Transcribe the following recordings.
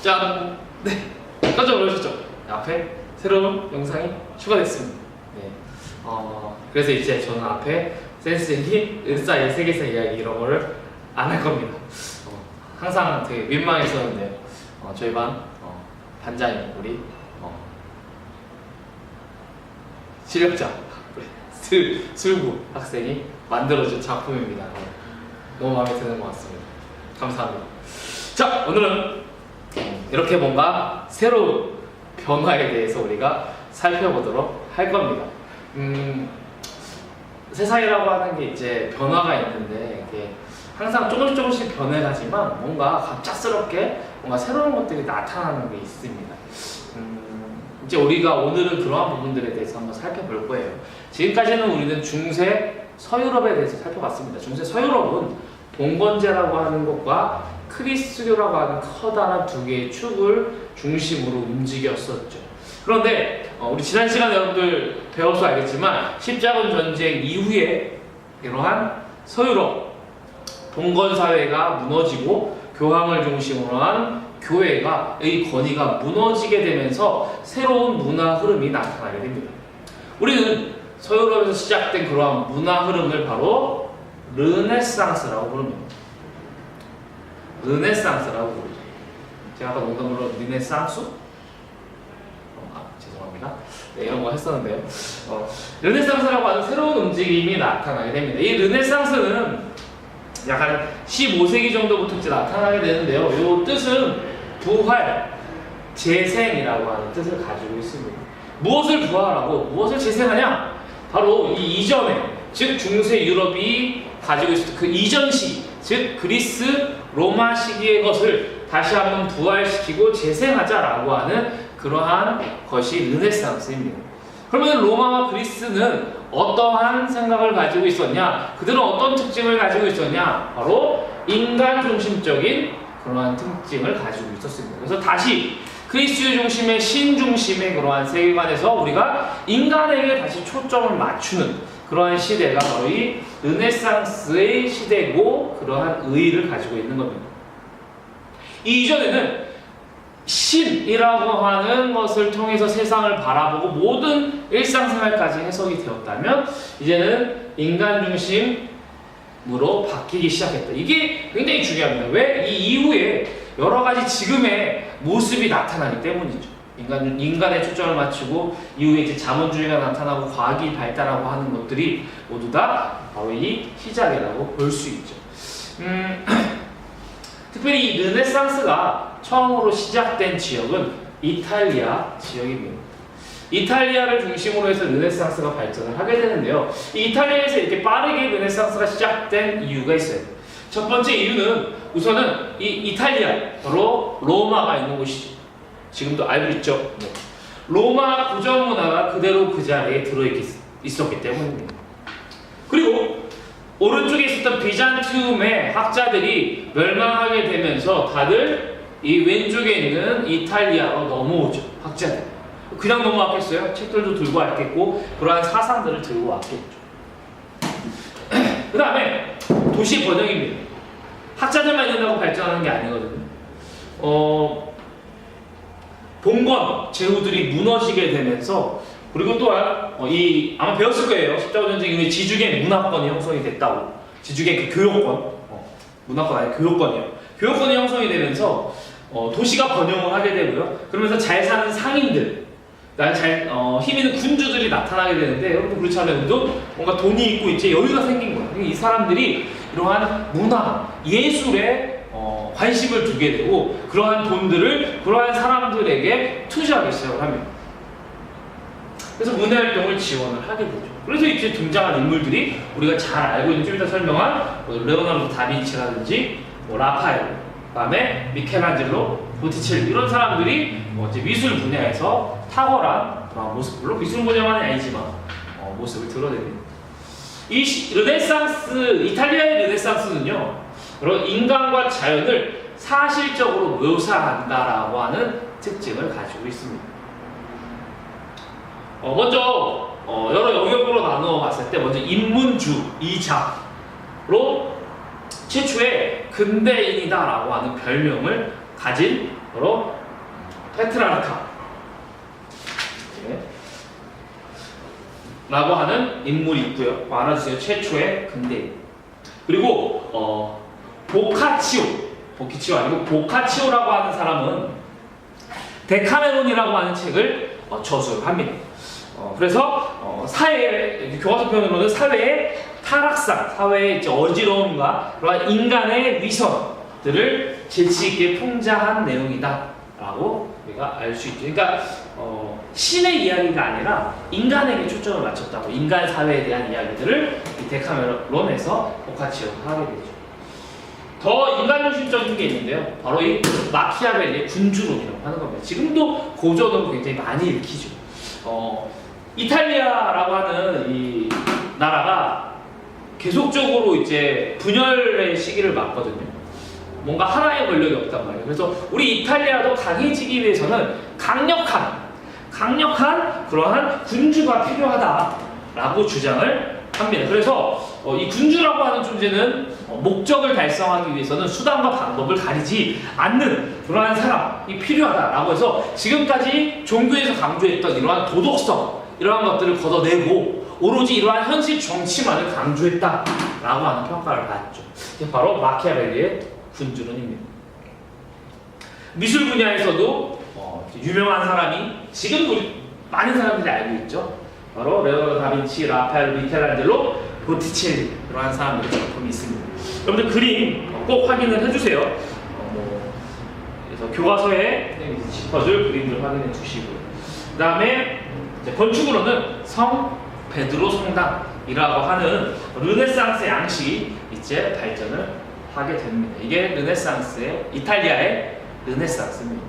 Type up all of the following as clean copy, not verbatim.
짠! 네, 깜짝 놀라셨죠? 앞에 새로운 영상이 추가됐습니다. 네. 그래서 이제 저는 앞에 센스쟁이, 은싸이, 세계사 이야기 이런 거를 안 할 겁니다. 항상 되게 민망했었는데요. 저희 반 반장님 우리 실력자 슬구 학생이 만들어준 작품입니다. 너무 마음에 드는 것 같습니다. 감사합니다. 자, 오늘은 이렇게 뭔가 새로운 변화에 대해서 우리가 살펴보도록 할 겁니다. 세상이라고 하는 게 이제 변화가 있는데 이게 항상 조금씩 변해가지만 뭔가 갑작스럽게 뭔가 새로운 것들이 나타나는 게 있습니다. 이제 우리가 오늘은 그러한 부분들에 대해서 한번 살펴볼 거예요. 지금까지는 우리는 중세 서유럽에 대해서 살펴봤습니다. 중세 서유럽은 봉건제라고 하는 것과 크리스교라고 하는 커다란 두 개의 축을 중심으로 움직였었죠. 그런데 우리 지난 시간에 여러분들 배워서 알겠지만 십자군 전쟁 이후에 이러한 서유럽 봉건사회가 무너지고 교황을 중심으로 한 교회의 권위가 무너지게 되면서 새로운 문화 흐름이 나타나게 됩니다. 우리는 서유럽에서 시작된 그러한 문화 흐름을 바로 르네상스라고 부릅니다. 르네상스라고 부르죠. 제가 아까 농담으로 르네상스? 죄송합니다. 네, 이런 거 했었는데요. 르네상스라고 하는 새로운 움직임이 나타나게 됩니다. 이 르네상스는 약간 15세기 정도부터 이제 나타나게 되는데요. 이 뜻은 부활, 재생이라고 하는 뜻을 가지고 있습니다. 무엇을 부활하고 무엇을 재생하냐? 바로 이 이전에, 즉 중세 유럽이 가지고 있었던 그 이전 시기, 즉 그리스, 로마 시기의 것을 다시 한번 부활시키고 재생하자라고 하는 그러한 것이 르네상스입니다. 그러면 로마와 그리스는 어떠한 생각을 가지고 있었냐? 그들은 어떤 특징을 가지고 있었냐? 바로 인간 중심적인 그러한 특징을 가지고 있었습니다. 그래서 다시 그리스 중심의 신 중심의 그러한 세계관에서 우리가 인간에게 다시 초점을 맞추는 그러한 시대가 바로 이 르네상스의 시대고 그러한 의의를 가지고 있는 겁니다. 이 이전에는 신이라고 하는 것을 통해서 세상을 바라보고 모든 일상생활까지 해석이 되었다면 이제는 인간 중심으로 바뀌기 시작했다. 이게 굉장히 중요합니다. 왜? 이 이후에 여러 가지 지금의 모습이 나타나기 때문이죠. 인간의 초점을 맞추고 이후에 이제 자본주의가 나타나고 과학이 발달하고 하는 것들이 모두 다 바로 이 시작이라고 볼 수 있죠. 특별히 이 르네상스가 처음으로 시작된 지역은 이탈리아 지역입니다. 이탈리아를 중심으로 해서 르네상스가 발전을 하게 되는데요. 이 이탈리아에서 이렇게 빠르게 르네상스가 시작된 이유가 있어요. 첫 번째 이유는 우선은 이 이탈리아, 바로 로마가 있는 곳이죠. 지금도 알고 있죠. 네. 로마 구정 문화가 그대로 그 자리에 들어있었기 때문입니다. 그리고 오른쪽에 있었던 비잔티움의 학자들이 멸망하게 되면서 다들 이 왼쪽에 있는 이탈리아로 넘어오죠. 학자들. 그냥 넘어왔겠어요? 책들도 들고 왔겠고 그러한 사상들을 들고 왔겠죠. 그 다음에 도시 번영입니다. 학자들만 있는다고 발전하는 게 아니거든요. 봉건 제후들이 무너지게 되면서 그리고 또한 아마 배웠을 거예요. 십자군 전쟁 이후에 지주계 문화권이 형성이 됐다고. 지주계 그 교역권, 문화권 아니 교역권이요. 교역권이 형성이 되면서 도시가 번영을 하게 되고요. 그러면서 잘 사는 상인들, 힘 있는 군주들이 나타나게 되는데 여러분 그렇지 않아도 뭔가 돈이 있고 이제 여유가 생긴 거예요. 이 사람들이 이러한 문화, 예술에 관심을 두게 되고 그러한 돈들을 그러한 사람들에게 투자하기 시작을 합니다. 그래서 문화활동을 지원을 하게 되죠. 그래서 이제 등장한 인물들이 우리가 잘 알고 있는 좀 이따 설명한 레오나르도 다빈치라든지 라파엘, 그다음에 미켈란젤로, 보티첼리 이런 사람들이 이제 미술 분야에서 탁월한 그런 모습, 물론 미술 분야만이 아니지만 모습을 드러냅니다. 이 르네상스, 이탈리아의 르네상스는요, 그런 인간과 자연을 사실적으로 묘사한다라고 하는 특징을 가지고 있습니다. 먼저 여러 영역으로 나누어 봤을 때 먼저 인문주 2차로 최초의 근대인이다라고 하는 별명을 가진 바로 페트라르카 네. 라고 하는 인물이 있고요. 알아주세요. 최초의 근대인. 그리고 보카치오 아니고 보카치오라고 하는 사람은 데카메론이라고 하는 책을 저술합니다. 그래서 교과서 표현으로는 사회의 타락상, 사회의 이제 어지러움과 그러한 인간의 위선들을 재치 있게 풍자한 내용이다라고 우리가 알 수 있죠. 그러니까 신의 이야기가 아니라 인간에게 초점을 맞췄다고, 인간 사회에 대한 이야기들을 이 데카메론에서 보카치오가 하게 되죠. 더 인간중심적인 게 있는데요. 바로 이 마키아벨리의 군주론이라고 하는 겁니다. 지금도 고전으로 굉장히 많이 읽히죠. 이탈리아라고 하는 이 나라가 계속적으로 이제 분열의 시기를 맞거든요. 뭔가 하나의 권력이 없단 말이에요. 그래서 우리 이탈리아도 강해지기 위해서는 강력한 그러한 군주가 필요하다라고 주장을 합니다. 그래서 이 군주라고 하는 존재는 목적을 달성하기 위해서는 수단과 방법을 가리지 않는 그러한 사람이 필요하다라고 해서 지금까지 종교에서 강조했던 이러한 도덕성, 이러한 것들을 걷어내고 오로지 이러한 현실 정치만을 강조했다라고 하는 평가를 받았죠. 이게 바로 마키아벨리의 군주론입니다. 미술 분야에서도 유명한 사람이 지금도 많은 사람들이 알고 있죠. 바로 레오나르도 다빈치, 라파엘, 미켈란젤로, 보티첼리 이러한 사람들의 작품이 있습니다. 여러분들 그림 꼭 확인을 해주세요. 그래서 교과서에 짚어줄 그림들 확인해 주시고요. 그 다음에 건축으로는 성 베드로 성당이라고 하는 르네상스 양식이 이제 발전을 하게 됩니다. 이게 르네상스의 이탈리아의 르네상스입니다.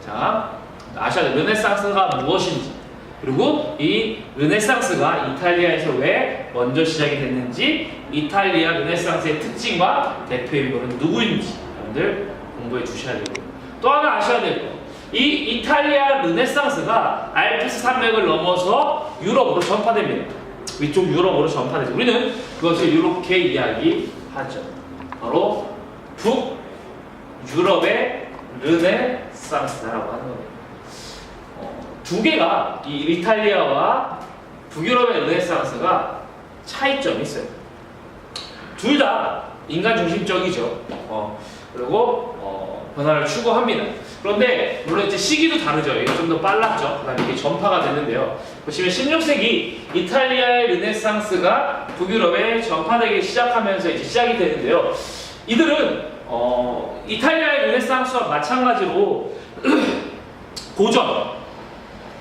자, 아셔야 돼요. 르네상스가 무엇인지, 그리고 이 르네상스가 이탈리아에서 왜 먼저 시작이 됐는지, 이탈리아 르네상스의 특징과 대표 인물은 누구인지 여러분들 공부해 주셔야 되고요. 또 하나 아셔야 될 거, 이 이탈리아 르네상스가 알프스 산맥을 넘어서 유럽으로 전파됩니다. 위쪽 유럽으로 전파되죠. 우리는 그것을 이렇게 이야기하죠. 바로 북유럽의 르네상스라고 하는 겁니다. 두 개가 이 이탈리아와 북유럽의 르네상스가 차이점이 있어요. 둘 다 인간 중심적이죠. 그리고 변화를 추구합니다. 그런데 물론 이제 시기도 다르죠. 이게 좀 더 빨랐죠. 그다음에 이게 전파가 됐는데요. 보시면 16세기 이탈리아의 르네상스가 북유럽에 전파되기 시작하면서 이제 시작이 되는데요. 이들은 이탈리아의 르네상스와 마찬가지로 고전,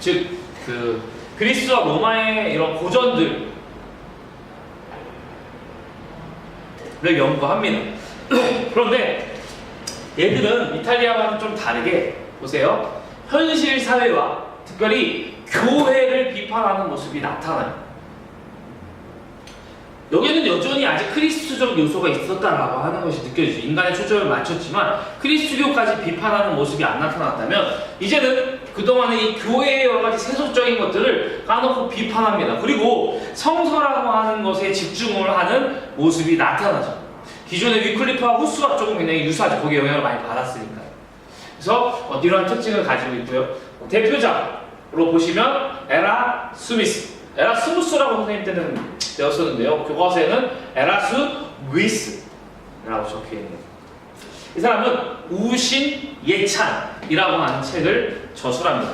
즉 그 그리스와 로마의 이런 고전들을 연구합니다. 그런데 얘들은 이탈리아와는 좀 다르게 보세요. 현실 사회와 특별히 교회를 비판하는 모습이 나타나요. 여기는 여전히 아직 크리스트적 요소가 있었다라고 하는 것이 느껴지죠. 인간의 초점을 맞췄지만 그리스도교까지 비판하는 모습이 안 나타났다면 이제는 그동안의 이 교회의 여러 가지 세속적인 것들을 까놓고 비판합니다. 그리고 성서라고 하는 것에 집중을 하는 모습이 나타나죠. 기존의 위클리프와 후스가 조금 굉장히 유사하죠. 거기에 영향을 많이 받았으니까요. 그래서 이러한 특징을 가지고 있고요. 대표작으로 보시면 에라스무스라고 선생님 때는 배웠었는데요. 교과서에는 에라스위스라고 적혀있네요. 이 사람은 우신예찬이라고 하는 책을 저술합니다.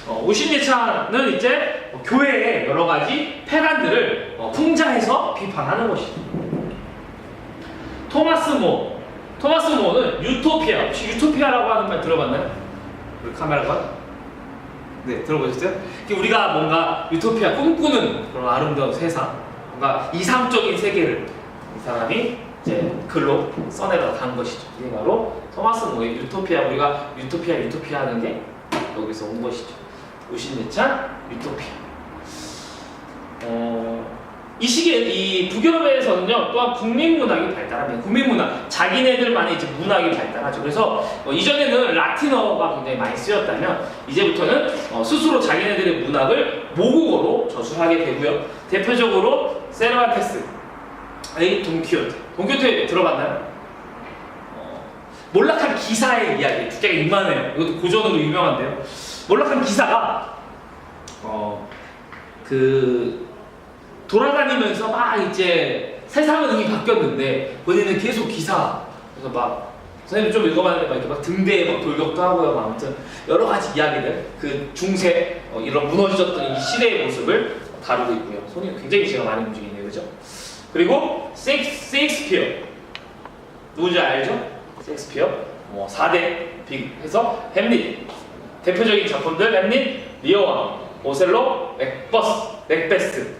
우신예찬은 이제 교회의 여러 가지 폐간들을 풍자해서 비판하는 것이죠. 토마스 모는 유토피아, 혹시 유토피아라고 하는 말 들어봤나요? 우리 카메라가? 네, 들어보셨어요? 우리가 뭔가 유토피아 꿈꾸는 그런 아름다운 세상, 뭔가 이상적인 세계를 이 사람이 이제 글로 써내려간 것이죠. 이게 바로 토마스 모의 유토피아, 우리가 유토피아 하는 게 여기서 온 것이죠. 우신예찬, 유토피아. 이 시기에 이 북유럽에서는요 또한 국민문학이 발달합니다. 국민문학, 자기네들만의 이제 문학이 발달하죠. 그래서 이전에는 라틴어가 굉장히 많이 쓰였다면 이제부터는 스스로 자기네들의 문학을 모국어로 저술하게 되고요. 대표적으로 세르반테스의 돈키호테 들어봤나요? 몰락한 기사의 이야기. 두께가 이만해요. 이것도 고전으로 유명한데요. 몰락한 기사가 돌아다니면서 막 이제 세상은 이미 바뀌었는데 본인은 계속 기사. 그래서 막 선생님 좀 읽어봤는데 막 이렇게 막 등대에 막 돌격도 하고요. 막 아무튼 여러 가지 이야기들, 그 중세 이런 무너졌던 이 시대의 모습을 다루고 있고요. 손이 굉장히 제가 많이 움직이네요, 그죠? 그리고 셰익스피어 누군지 알죠? 셰익스피어 4대 빅 해서 햄릿 대표적인 작품들 햄릿, 리어왕, 오셀로, 맥베스.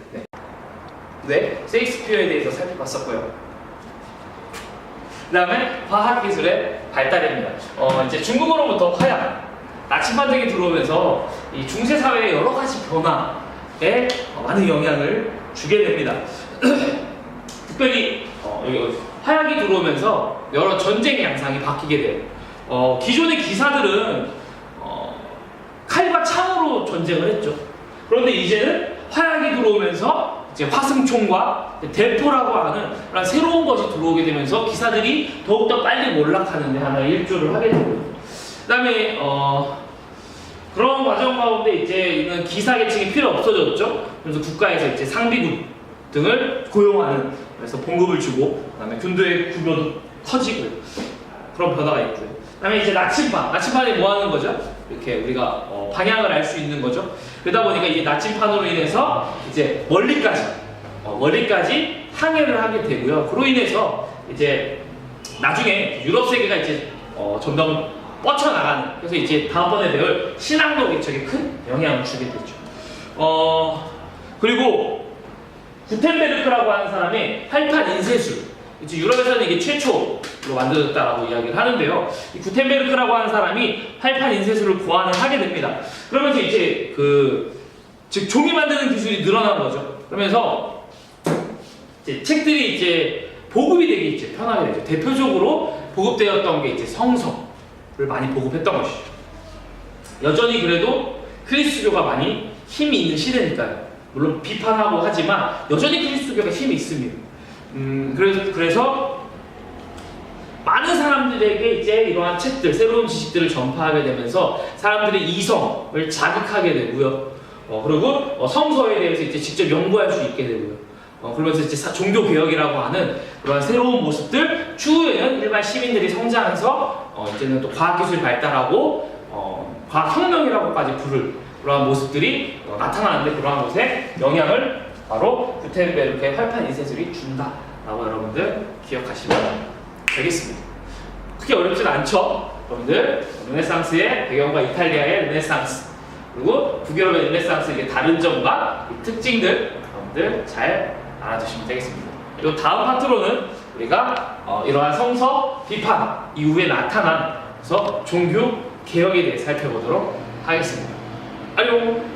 네, 셰익스피어에 대해서 살펴봤었고요. 그 다음에 화학기술의 발달입니다. 이제 중국으로부터 화약, 나침반 등이 들어오면서 이 중세 사회의 여러 가지 변화에 많은 영향을 주게 됩니다. 특별히 여기 화약이 들어오면서 여러 전쟁 양상이 바뀌게 돼요. 기존의 기사들은 칼과 창으로 전쟁을 했죠. 그런데 이제는 화약이 들어오면서 이제 화승총과 대포라고 하는 그런 새로운 것이 들어오게 되면서 기사들이 더욱더 빨리 몰락하는 데 하나의 일조를 하게 되고요. 그 다음에 그런 과정 가운데 이제 있는 기사 계층이 필요 없어졌죠. 그래서 국가에서 이제 상비군 등을 고용하는, 그래서 봉급을 주고, 그 다음에 군도의 규모도 커지고요. 그런 변화가 있고요. 그 다음에 이제 나침반이 뭐 하는 거죠? 이렇게 우리가 방향을 알 수 있는 거죠. 그러다 보니까 이 나침판으로 인해서 이제 멀리까지 항해를 하게 되고요. 그로 인해서 이제 나중에 유럽 세계가 이제 점점 뻗쳐나가는, 그래서 이제 다음번에 배울 신앙도 개척에 큰 영향을 주게 되죠. 그리고 구텐베르크라고 하는 사람이 활판 인쇄술, 이제 유럽에서는 이게 최초로 만들어졌다라고 이야기를 하는데요. 이 구텐베르크라고 하는 사람이 활판 인쇄술을 고안을 하게 됩니다. 그러면서 이제 즉 종이 만드는 기술이 늘어난 거죠. 그러면서 이제 책들이 이제 보급이 되기 이제 편하게 되죠. 대표적으로 보급되었던 게 이제 성서를 많이 보급했던 것이죠. 여전히 그래도 그리스도교가 많이 힘이 있는 시대니까요. 물론 비판하고 하지만 여전히 그리스도교가 힘이 있습니다. 그래서 많은 사람들에게 이제 이러한 책들, 새로운 지식들을 전파하게 되면서 사람들의 이성을 자극하게 되고요. 그리고 성서에 대해서 이제 직접 연구할 수 있게 되고요. 그러면서 이제 종교 개혁이라고 하는 그런 새로운 모습들, 추후에는 일반 시민들이 성장해서 이제는 또 과학기술이 발달하고 과학혁명이라고까지 부를 그러한 모습들이 나타나는데, 그러한 것에 영향을 바로 구텐베르크의 활판 인쇄술이 준다라고 여러분들 기억하시면 되겠습니다. 크게 어렵진 않죠? 여러분들 르네상스의 배경과 이탈리아의 르네상스, 그리고 북유럽의 르네상스, 이게 다른 점과 특징들 여러분들 잘 알아두시면 되겠습니다. 그리고 다음 파트로는 우리가 이러한 성서 비판 이후에 나타난 종교 개혁에 대해 살펴보도록 하겠습니다. 안녕.